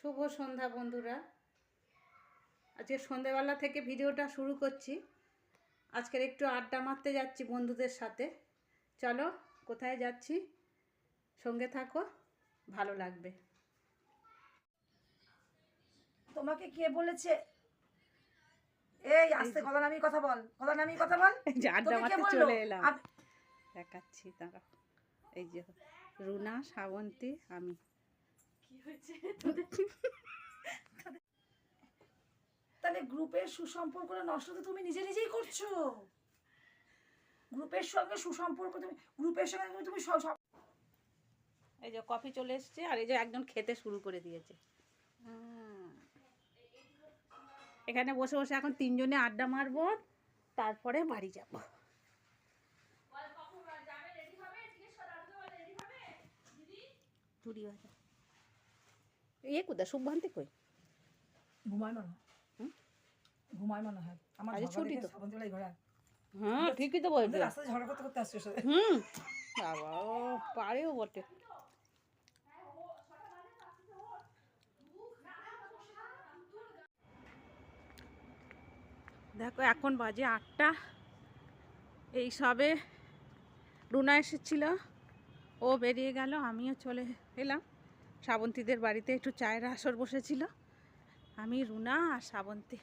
শুভ সন্ধ্যা বন্ধুরা। আজকে সন্ধ্যাবেলা থেকে ভিডিওটা শুরু করছি। আজকের একটু আড্ডা মারতে যাচ্ছি বন্ধুদের সাথে। চলো কোথায় যাচ্ছি, সঙ্গে থাকো, ভালো লাগবে। তোমাকে কে বলেছে? এই আস্তে গলা নামিয়ে কথা বল, গলা নামিয়ে কথা বল। যে আড্ডা মারতে চলে এলাম, দেখাচ্ছি তারা। এই যে রুনা, শ্রাবন্তী, আমি। কি হয়েছে? তাহলে গ্রুপের সুসম্পর্কটা নষ্ট তো তুমি নিজে নিজেই করছো। গ্রুপের সঙ্গে সুসম্পর্ক তুমি, গ্রুপের সঙ্গে তুমি সব। এই যে কফি চলে এসছে, আর এই যে একজন খেতে শুরু করে দিয়েছে। এখানে বসে বসে এখন তিনজনে আড্ডা মারবো, তারপরে বাড়ি যাব। কোথায় শুভ্রান্তি কই? ঘুমায় মনে হয়, ঘুমায় মনে হয়। আমার ছুটি তো। ঘোরা। হ্যাঁ ঠিকই তো বলছো, রাস্তায় ঝগড়া করতে করতে আসছে। বাবা পারেও বটে। দেখো এখন বাজে 8টা। এই সবে রুনা এসেছিল, ও বেরিয়ে গেল, আমিও চলে এলাম। শ্রাবন্তীদের বাড়িতে একটু চায়ের আসর বসেছিল, আমি, রুনা আর শ্রাবন্তী।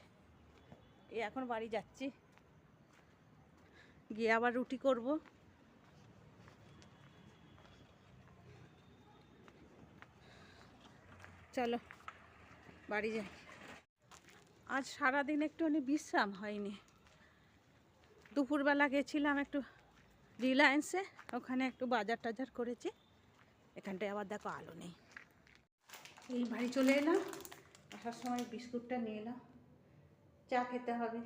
এই এখন বাড়ি যাচ্ছি, গিয়ে আবার রুটি করব। চলো বাড়ি যাই। আজ সারাদিন একটুখানি বিশ্রাম হয়নি। দুপুরবেলা গেছিলাম একটু রিলায়েন্সে, ওখানে একটু বাজার টাজার করেছি। এখানটায় আবার দেখো আলো নেই। এই বাড়ি চলে এলাম, আসার সময় বিস্কুটটা নিয়ে এলাম, চা খেতে হবে।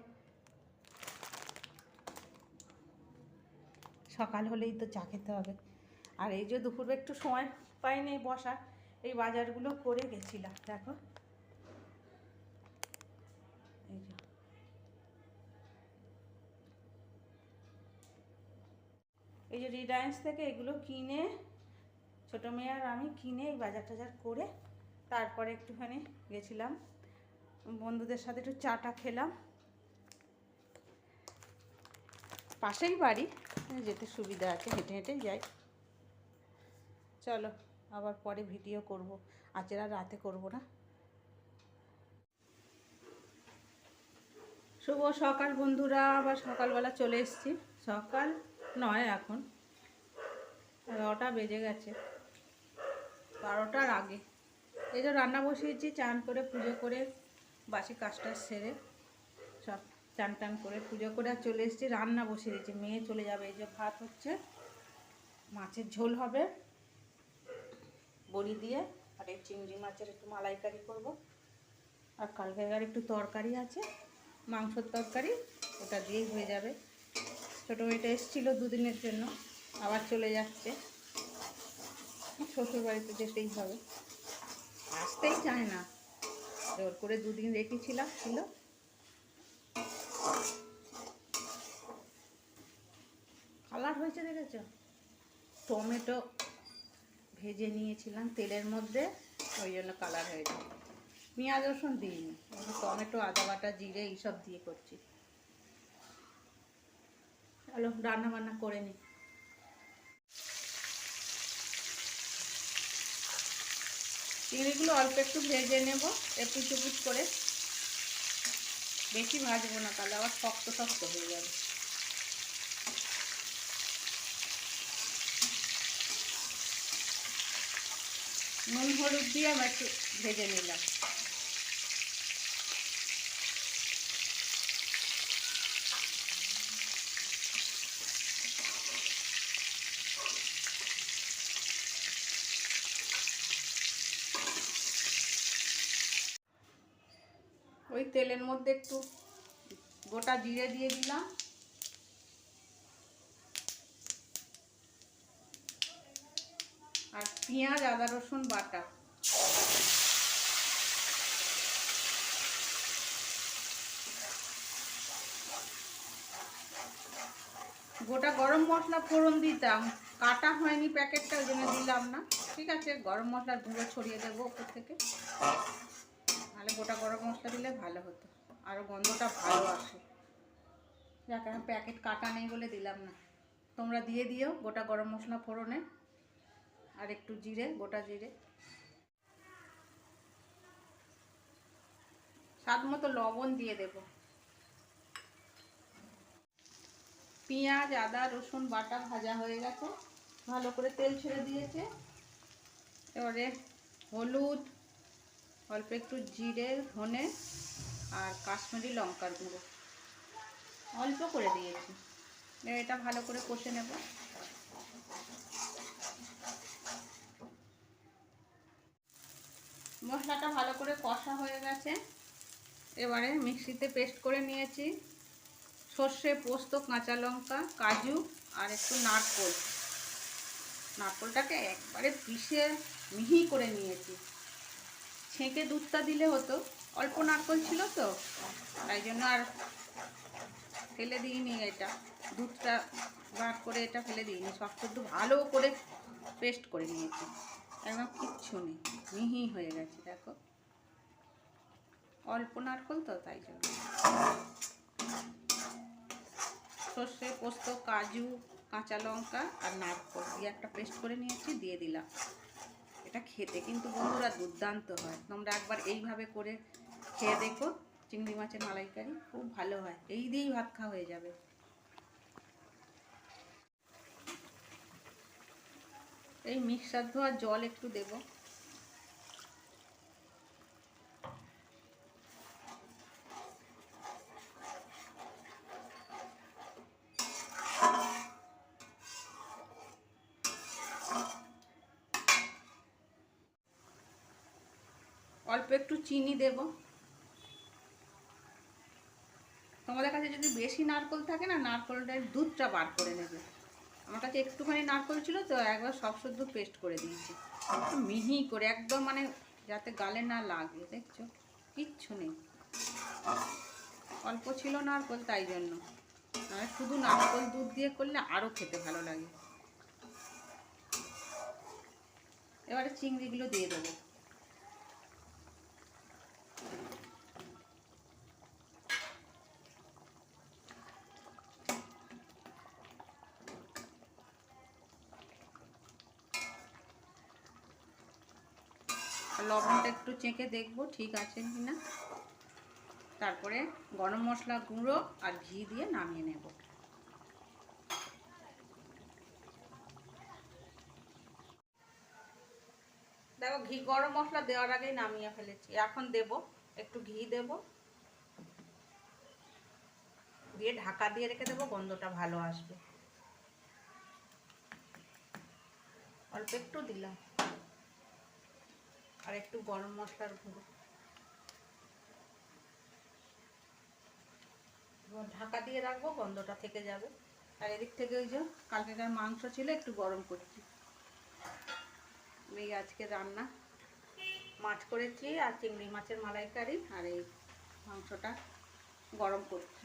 সকাল হলেই তো চা খেতে হবে। আর এই যে দুপুরে একটু সময় পাইনি বসার, এই বাজারগুলো করে গেছিলাম। দেখো এই যে, এই যে রিলায়েন্স থেকে এগুলো কিনে, ছোটো মেয়ে আর আমি কিনে এই বাজার টাজার করে তারপরে একটুখানি গেছিলাম বন্ধুদের সাথে, একটু চাটা খেলাম। পাশেই বাড়ি, যেতে সুবিধা আছে, হেঁটে হেঁটেই যাই। চলো আবার পরে ভিডিও করব, আজকে আর রাতে করব না। শুভ সকাল বন্ধুরা, আবার সকালবেলা চলে এসেছি। সকাল নয়, এখন 11টা বেজে গেছে, 12টার আগে। এই যে রান্না বসিয়েছি, চান করে পুজো করে বাসি কাজটা সেরে সব চান টান করে পুজো করে আর চলে এসেছি। রান্না বসিয়ে দিয়েছি, মেয়ে চলে যাবে। এই যে ভাত হচ্ছে, মাছের ঝোল হবে বড়ি দিয়ে, আর এই চিংড়ি মাছের একটু মালাইকারি করব। আর কালকের একটু তরকারি আছে, মাংসর তরকারি, ওটা দিয়েই হয়ে যাবে। ছোটো মেয়েটা এসেছিলো দুদিনের জন্য, আবার চলে যাচ্ছে, শ্বশুরবাড়িতে যেতেই হবে, আসতেই চায় না। জোর করে দুদিন রেখেছিলাম, ছিল। কালার হয়েছে দেখেছ? টমেটো ভেজে নিয়েছিলাম তেলের মধ্যে, ওই জন্য কালার হয়েছে। পেঁয়াজ রসুন দিইনি, টমেটো, আদা বাটা, জিরে এইসব দিয়ে করছি। চলো রান্না বান্না করে নিই। চিংড়িগুলো অল্প একটু ভেজে নেব, একটু চুপুচ করে, বেশি ভাজবো না, তাহলে আবার শক্ত শক্ত হয়ে যাবে। নুন হলুদ দিয়ে আমি একটু ভেজে নিলাম। ওই তেলের মধ্যে একটু গোটা জিরে দিয়ে দিলাম, আর পেঁয়াজ, আদা রসুন বাটা। গোটা গরম মশলা ফোড়ন দিতাম, কাটা হয়নি প্যাকেটটা, ওই জন্য দিলাম না। ঠিক আছে, গরম মশলার গুঁড়ো ছড়িয়ে দেবো উপর থেকে, নাহলে গোটা গরম মশলা দিলে ভালো হতো, আরও গন্ধটা ভালো আসে। যাক, আমি প্যাকেট কাটা নেই বলে দিলাম না, তোমরা দিয়ে দিও গোটা গরম মশলা ফোড়নে, আর একটু জিরে, গোটা জিরে, স্বাদ মতো লবণ দিয়ে দেব। পেঁয়াজ, আদা, রসুন বাটা ভাজা হয়ে গেছে, ভালো করে তেল ছেড়ে দিয়েছে। এবারে হলুদ, অল্প একটু জিরে, ধনে আর কাশ্মীরি লঙ্কার গুঁড়ো অল্প করে দিয়েছি। এবার এটা ভালো করে কষে নেব। মশলাটা ভালো করে কষা হয়ে গেছে। এবারে মিক্সিতে পেস্ট করে নিয়েছি সর্ষে, পোস্ত, কাঁচা লঙ্কা, কাজু আর একটু নারকোল। নারকোলটাকে একবারে পিষে মিহি করে নিয়েছি। ছেঁকে দুধটা দিলে হতো, অল্প নারকোল ছিল তো, তাই জন্য আর ফেলে দিইনি, এটা দুধটা বার করে এটা ফেলে দিইনি, সব শুদ্ধ ভালো করে পেস্ট করে নিয়েছি, একদম কিচ্ছু নেই, মিহি হয়ে গেছে। দেখো, অল্প নারকোল তো, তাই জন্য। সর্ষে, পোস্ত, কাজু, কাঁচা লঙ্কা আর নারকোল দিয়ে একটা পেস্ট করে নিয়েছি, দিয়ে দিলাম। এটা খেতে কিন্তু বন্ধুরা দুর্দান্ত হয়, তোমরা একবার এইভাবে করে খেয়ে দেখো। চিংড়ি মাছের মালাইকারি খুব ভালো হয়, এই দিয়েই ভাত খাওয়া হয়ে যাবে। এই মিক্সার ধোয়া জল একটু দেব। অল্প একটু চিনি দেব। তোমাদের কাছে যদি বেশি নারকোল থাকে না, নারকোলটার দুধটা বার করে নেবে। আমার কাছে একটুখানি নারকোল ছিল তো, একবার সব শুদ্ধ পেস্ট করে দিয়েছি, মিহি করে একদম, মানে যাতে গালে না লাগে। দেখছো, কিচ্ছু নেই, অল্প ছিল নারকোল, তাই জন্য। আর শুধু নারকোল দুধ দিয়ে করলে আরও খেতে ভালো লাগে। এবারে চিংড়িগুলো দিয়ে দেবো। লবণটা একটু চেখে দেখবো ঠিক আছে কিনা, তারপরে গরম মশলা গুঁড়ো আর ঘি দিয়ে নামিয়ে নেব। দেখো, ঘি গরম মশলা দেওয়ার আগেই নামিয়ে ফেলেছি। এখন দেব একটু ঘি, দেব দিয়ে ঢাকা দিয়ে রেখে দেবো, গন্ধটা ভালো আসবে। অল্প একটু দিলাম, আর একটু গরম মশলার গুঁড়ো, ঢাকা দিয়ে রাখবো, গন্ধটা থেকে যাবে। আর এদিক থেকে ওই যে কালকেকার মাংস ছিল, একটু গরম করছি। এই আজকে রান্না মাছ করেছি আর চিংড়ি মাছের মালাইকারি, আর এই মাংসটা গরম করছি।